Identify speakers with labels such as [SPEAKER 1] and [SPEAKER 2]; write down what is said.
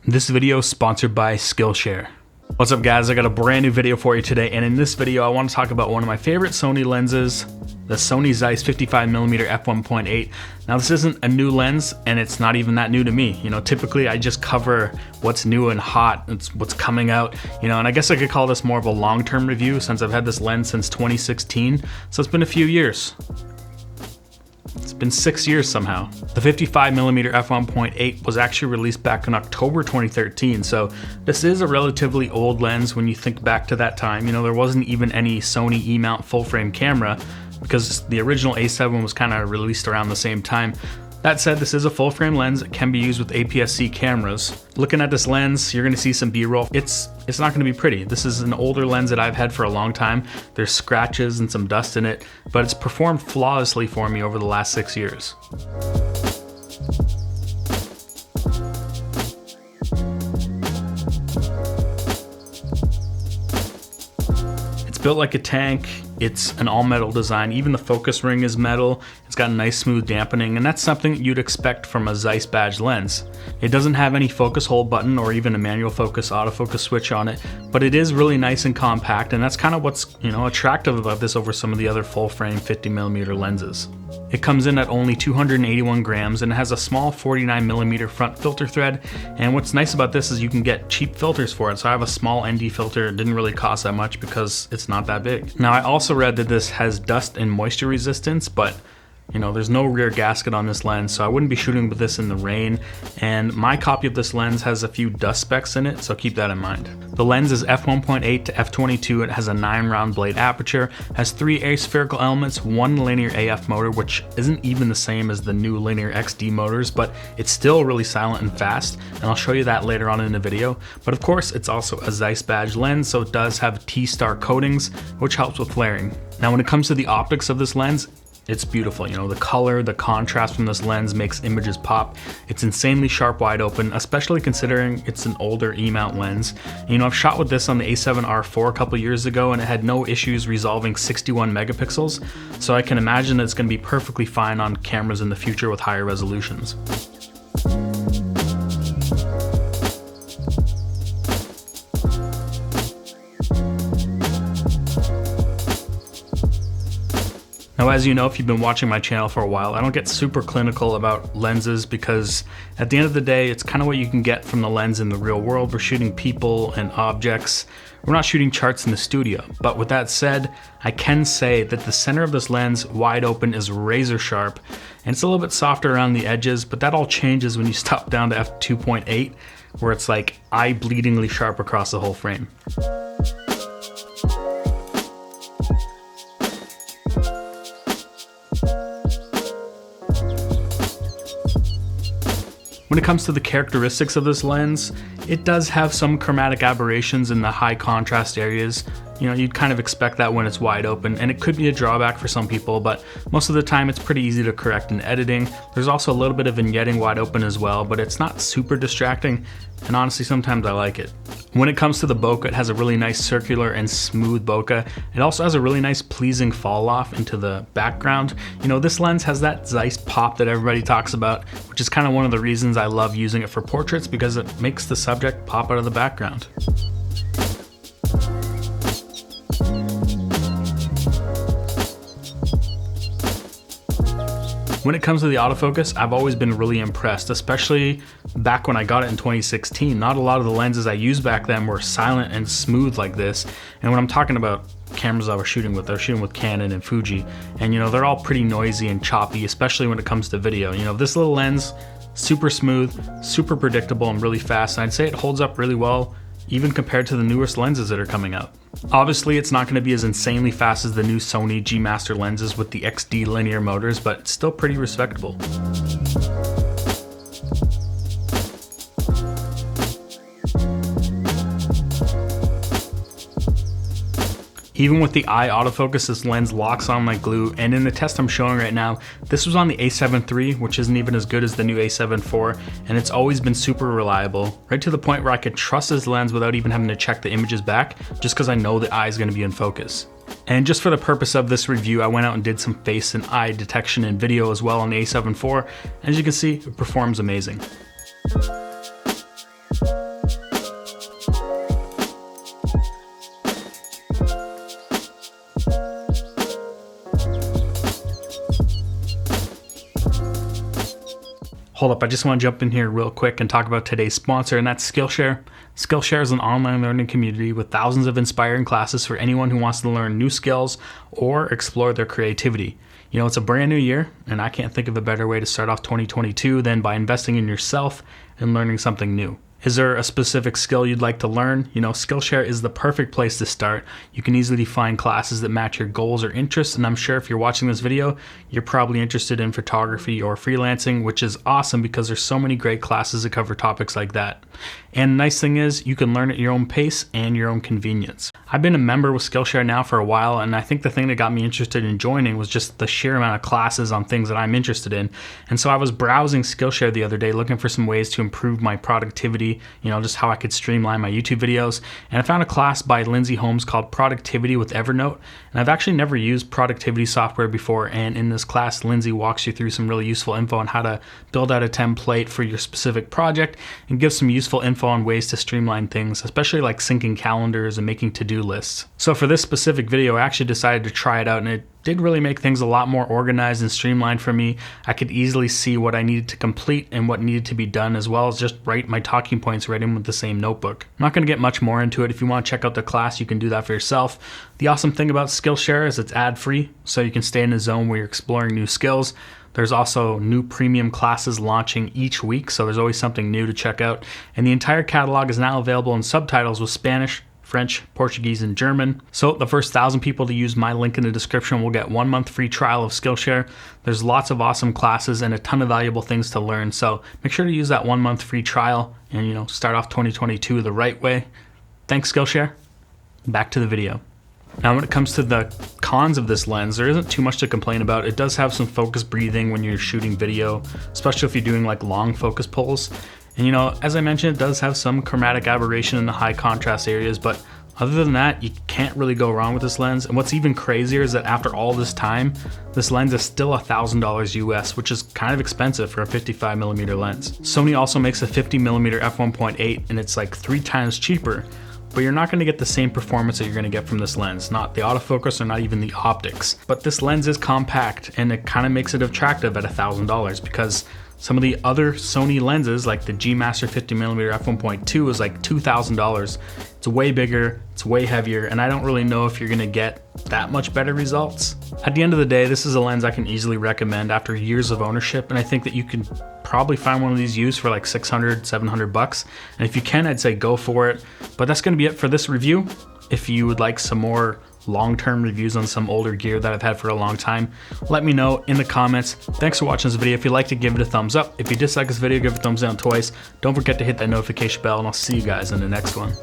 [SPEAKER 1] This video is sponsored by Skillshare. What's up guys, I got a brand new video for you today, and in this video I want to talk about one of my favorite Sony lenses, the Sony Zeiss 55mm f1.8. Now this isn't a new lens, and it's not even that new to me. You know, typically I just cover what's new and hot, it's what's coming out, you know, and I guess I could call this more of a long-term review since I've had this lens since 2016, so it's been a few years. It's been 6 years somehow. The 55mm f1.8 was actually released back in October 2013, so this is a relatively old lens when you think back to that time. You know, there wasn't even any Sony E-mount full-frame camera because the original A7 was kind of released around the same time. That said, this is a full-frame lens. It can be used with APS-C cameras. Looking at this lens, you're going to see some B-roll. It's not going to be pretty. This is an older lens that I've had for a long time. There's scratches and some dust in it, but it's performed flawlessly for me over the last 6 years. It's built like a tank. It's an all-metal design. Even the focus ring is metal. It's got a nice smooth dampening, and that's something you'd expect from a Zeiss badge lens. It doesn't have any focus hold button or even a manual focus autofocus switch on it, but it is really nice and compact, and that's kind of what's, you know, attractive about this over some of the other full-frame 50mm lenses. It comes in at only 281 grams and it has a small 49mm front filter thread, and what's nice about this is you can get cheap filters for it. So I have a small ND filter. It didn't really cost that much because it's not that big. Now I also read that this has dust and moisture resistance, but you know, there's no rear gasket on this lens, so I wouldn't be shooting with this in the rain, and my copy of this lens has a few dust specks in it, so keep that in mind. The lens is f1.8 to f22. It has a 9-round blade aperture, has 3 aspherical elements, 1 linear AF motor, which isn't even the same as the new linear XD motors, but it's still really silent and fast, and I'll show you that later on in the video. But of course, it's also a Zeiss badge lens, so it does have T-star coatings, which helps with flaring. Now when it comes to the optics of this lens, it's beautiful. You know, the color, the contrast from this lens makes images pop. It's insanely sharp wide open, especially considering it's an older E-mount lens. You know, I've shot with this on the A7R4 a couple years ago and it had no issues resolving 61 megapixels, so I can imagine it's going to be perfectly fine on cameras in the future with higher resolutions. Now, as you know, if you've been watching my channel for a while, I don't get super clinical about lenses because at the end of the day, it's kind of what you can get from the lens in the real world. We're shooting people and objects. We're not shooting charts in the studio. But with that said, I can say that the center of this lens, wide open, is razor sharp, and it's a little bit softer around the edges, but that all changes when you stop down to f2.8, where it's like eye-bleedingly sharp across the whole frame. When it comes to the characteristics of this lens, it does have some chromatic aberrations in the high contrast areas. You know, you'd kind of expect that when it's wide open, and it could be a drawback for some people, but most of the time it's pretty easy to correct in editing. There's also a little bit of vignetting wide open as well, but it's not super distracting, and honestly sometimes I like it. When it comes to the bokeh, it has a really nice circular and smooth bokeh. It also has a really nice pleasing fall off into the background. You know, this lens has that Zeiss pop that everybody talks about, which is kind of one of the reasons I love using it for portraits, because it makes the subject pop out of the background. When it comes to the autofocus, I've always been really impressed, especially back when I got it in 2016. Not a lot of the lenses I used back then were silent and smooth like this. And when I'm talking about cameras I was shooting with Canon and Fuji, and you know, they're all pretty noisy and choppy, especially when it comes to video. You know, this little lens, super smooth, super predictable, and really fast. And I'd say it holds up really well, even compared to the newest lenses that are coming out. Obviously, it's not going to be as insanely fast as the new Sony G Master lenses with the XD linear motors, but it's still pretty respectable. Even with the eye autofocus, this lens locks on like glue, and in the test I'm showing right now, this was on the A7 III, which isn't even as good as the new A7 IV, and it's always been super reliable, right to the point where I could trust this lens without even having to check the images back, just because I know the eye is going to be in focus. And just for the purpose of this review, I went out and did some face and eye detection and video as well on the A7 IV, and as you can see, it performs amazing. Hold up, I just want to jump in here real quick and talk about today's sponsor, and that's Skillshare. Skillshare is an online learning community with thousands of inspiring classes for anyone who wants to learn new skills or explore their creativity. You know, it's a brand new year, and I can't think of a better way to start off 2022 than by investing in yourself and learning something new. Is there a specific skill you'd like to learn? You know, Skillshare is the perfect place to start. You can easily find classes that match your goals or interests, and I'm sure if you're watching this video, you're probably interested in photography or freelancing, which is awesome because there's so many great classes that cover topics like that. And the nice thing is, you can learn at your own pace and your own convenience. I've been a member with Skillshare now for a while, and I think the thing that got me interested in joining was just the sheer amount of classes on things that I'm interested in. And so I was browsing Skillshare the other day looking for some ways to improve my productivity, you know, just how I could streamline my YouTube videos. And I found a class by Lindsay Holmes called Productivity with Evernote. And I've actually never used productivity software before. And in this class, Lindsay walks you through some really useful info on how to build out a template for your specific project and gives some useful info on ways to streamline things, especially like syncing calendars and making to-do lists. So for this specific video, I actually decided to try it out, and it did really make things a lot more organized and streamlined for me. I could easily see what I needed to complete and what needed to be done, as well as just write my talking points right in with the same notebook. I'm not going to get much more into it. If you want to check out the class, you can do that for yourself. The awesome thing about Skillshare is it's ad-free, so you can stay in a zone where you're exploring new skills. There's also new premium classes launching each week, so there's always something new to check out. And the entire catalog is now available in subtitles with Spanish, French, Portuguese, and German. So the first 1,000 people to use my link in the description will get 1 month free trial of Skillshare. There's lots of awesome classes and a ton of valuable things to learn. So make sure to use that 1 month free trial and, you know, start off 2022 the right way. Thanks, Skillshare. Back to the video. Now, when it comes to the cons of this lens, there isn't too much to complain about. It does have some focus breathing when you're shooting video, especially if you're doing like long focus pulls. And you know, as I mentioned, it does have some chromatic aberration in the high contrast areas, but other than that, you can't really go wrong with this lens. And what's even crazier is that after all this time, this lens is still $1,000 US, which is kind of expensive for a 55mm lens. Sony also makes a 50mm f1.8, and it's like 3 times cheaper, but you're not going to get the same performance that you're going to get from this lens, not the autofocus or not even the optics. But this lens is compact, and it kind of makes it attractive at $1,000 because some of the other Sony lenses, like the G Master 50mm f1.2, is like $2,000. It's way bigger, it's way heavier, and I don't really know if you're gonna get that much better results. At the end of the day, this is a lens I can easily recommend after years of ownership, and I think that you can probably find one of these used for like $600, $700. And if you can, I'd say go for it. But that's gonna be it for this review. If you would like some more long-term reviews on some older gear that I've had for a long time, let me know in the comments. Thanks for watching this video. If you liked it, give it a thumbs up. If you dislike this video, give it a thumbs down twice. Don't forget to hit that notification bell, and I'll see you guys in the next one.